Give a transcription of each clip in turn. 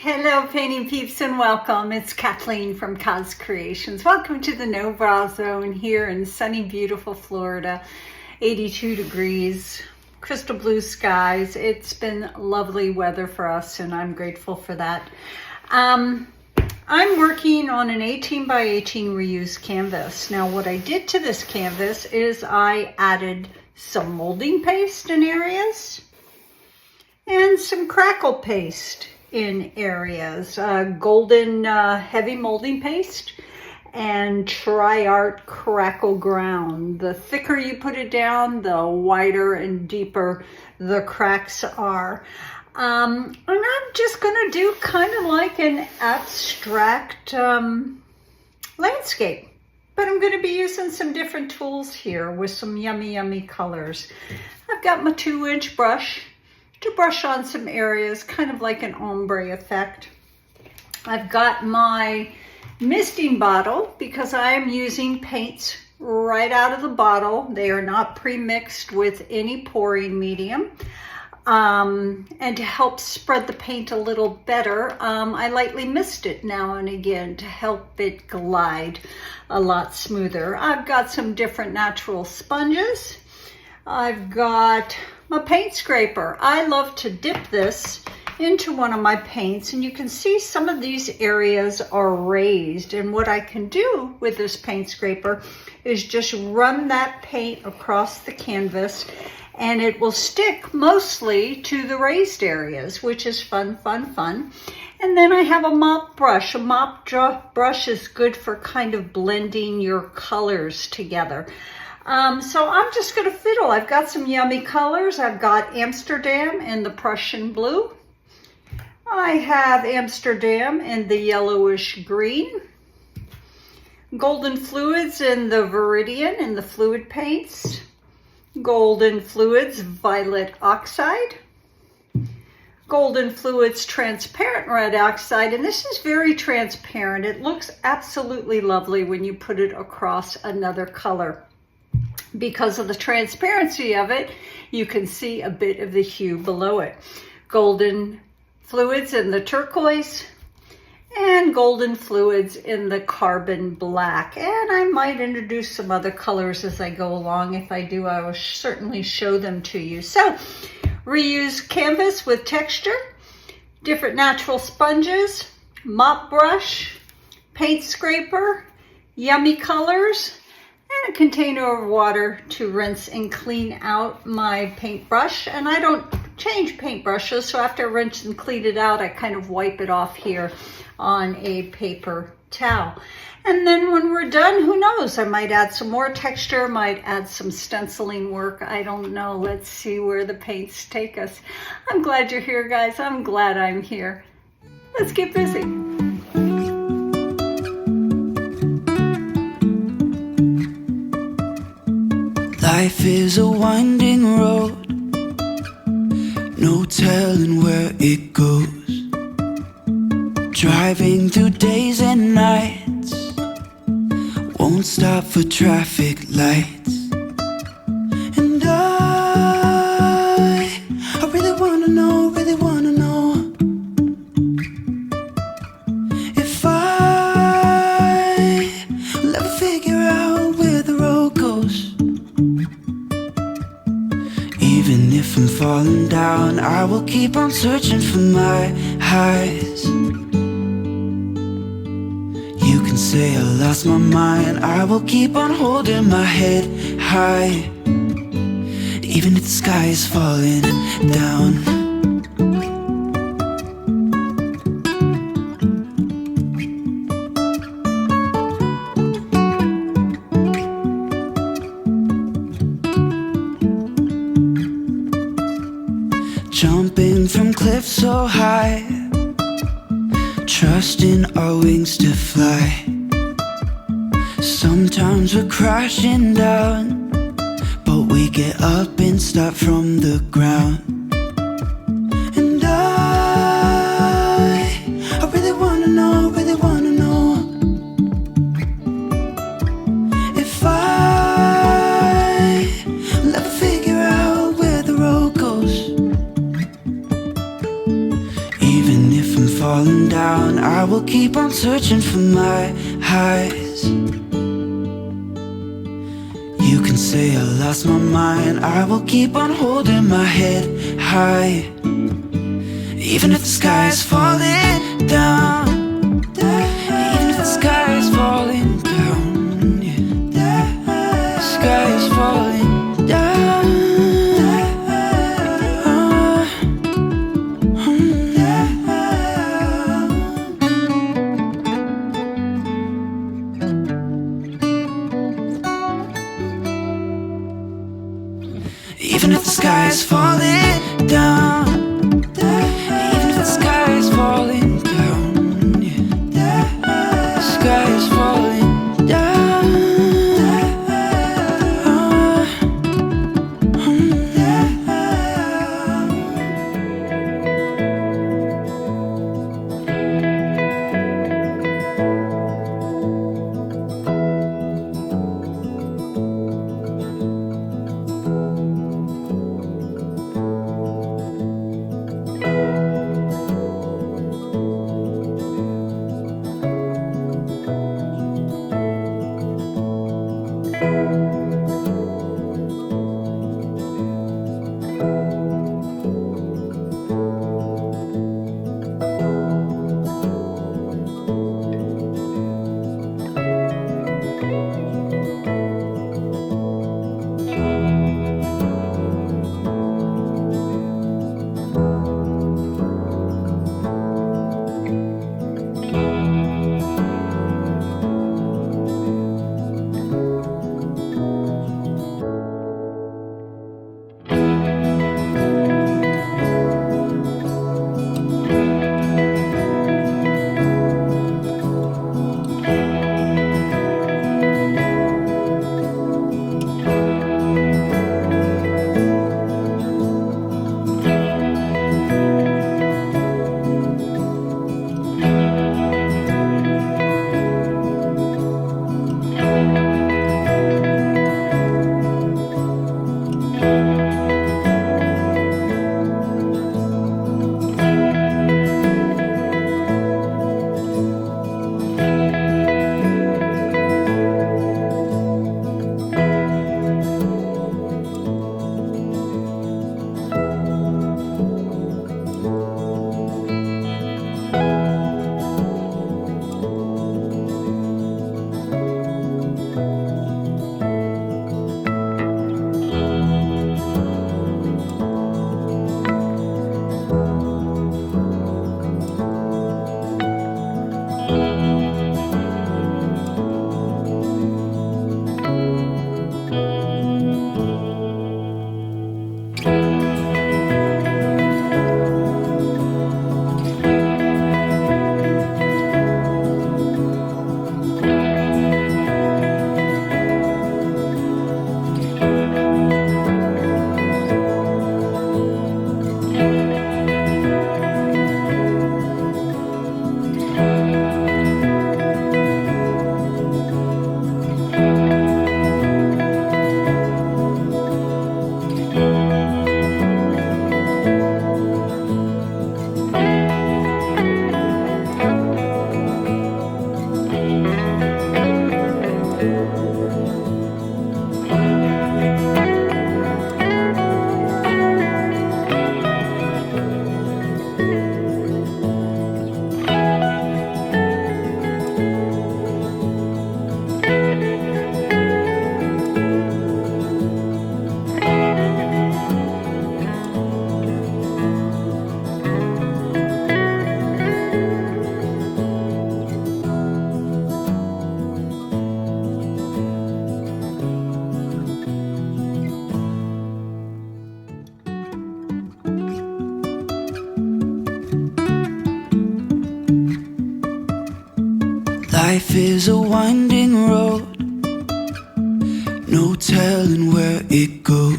Hello painting peeps and welcome. It's Kathleen from Coz Creations. Welcome to the no bra zone here in sunny beautiful Florida. 82 degrees, crystal blue skies. It's been lovely weather for us and I'm grateful for that. I'm working on an 18 by 18 reused canvas. Now what I did to this canvas is I added some molding paste in areas and some crackle paste in areas, golden heavy molding paste and Tri-Art crackle ground. The thicker you put it down, the wider and deeper the cracks are. And I'm just gonna do kind of like an abstract landscape, but I'm gonna be using some different tools here with some yummy colors. I've got my 2-inch brush to brush on some areas, kind of like an ombre effect. I've got my misting bottle because I am using paints right out of the bottle. They are not pre-mixed with any pouring medium. And to help spread the paint a little better, I lightly mist it now and again to help it glide a lot smoother. I've got some different natural sponges. I've got my paint scraper. I love to dip this into one of my paints and you can see some of these areas are raised, and what I can do with this paint scraper is just run that paint across the canvas and it will stick mostly to the raised areas, which is fun. And then I have a mop brush. A mop brush is good for kind of blending your colors together. So I'm just gonna fiddle. I've got some yummy colors. I've got Amsterdam in the Prussian blue. I have Amsterdam in the yellowish green. Golden fluids in the Viridian in the fluid paints. Golden fluids violet oxide. Golden fluids transparent red oxide, and this is very transparent. It looks absolutely lovely when you put it across another color. Because of the transparency of it, you can see a bit of the hue below it. Golden fluids in the turquoise and golden fluids in the carbon black. And I might introduce some other colors as I go along. If I do, I will certainly show them to you. So, reuse canvas with texture, different natural sponges, mop brush, paint scraper, yummy colors, and a container of water to rinse and clean out my paintbrush. And I don't change paintbrushes, so after I rinse and clean it out, I kind of wipe it off here on a paper towel. And then when we're done, who knows, I might add some more texture, might add some stenciling work, I don't know. Let's see where the paints take us. I'm glad you're here, guys. I'm glad I'm here. Let's get busy. Life is a winding road, no telling where it goes. Driving through days and nights, won't stop for traffic lights. And I really wanna know, if I will ever figure out where the road goes. Even if I'm falling down, I will keep on searching for my highs. You can say I lost my mind, I will keep on holding my head high. Even if the sky is falling down. Jumping from cliffs so high, trusting our wings to fly. Sometimes we're crashing down, but we get up and start from the ground. And I really wanna know, if I will ever figure out where the road goes. Even if I'm falling down. I will keep on searching for my highs. You can say I lost my mind. I will keep on holding my head high, even if the sky is falling down. Even if the sky is falling down, yeah. The sky is falling down. Even if the sky is falling down, even if the sky is falling down, yeah. The sky is falling down. Life is a winding road, no telling where it goes.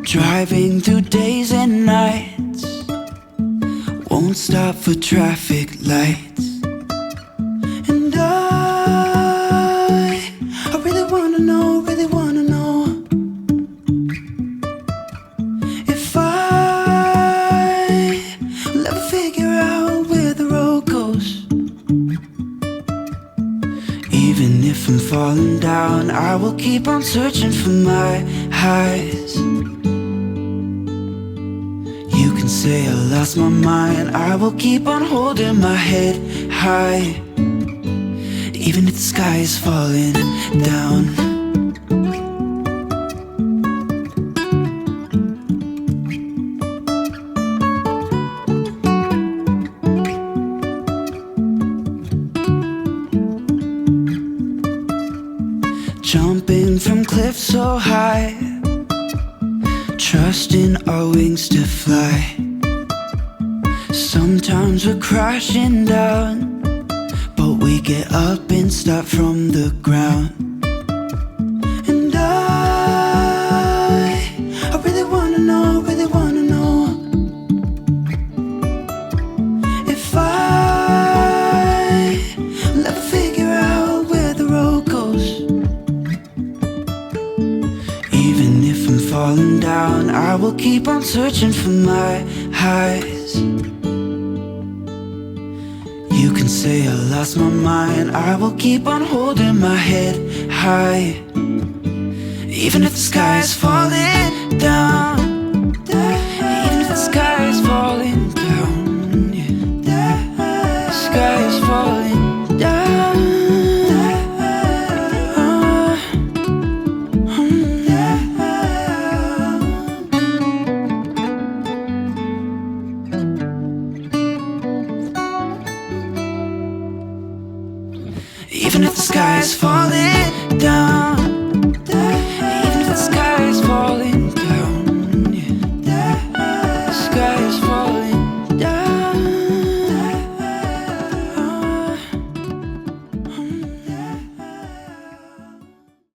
Driving through days and nights, won't stop for traffic lights. And I really wanna know if I will ever figure out where down, I will keep on searching for my highs. You can say I lost my mind, I will keep on holding my head high, even if the sky is falling down. Jumping from cliffs so high, trusting our wings to fly. Sometimes we're crashing down, but we get up and start from the ground. And I really wanna know, if I will ever figure out where the road goes. Even if I'm falling down, I will keep on searching for my highs. You can say I lost my mind, I will keep on holding my head high, even if the sky is falling down. Even if the sky is falling down, yeah. The sky is falling down. Even if the sky is falling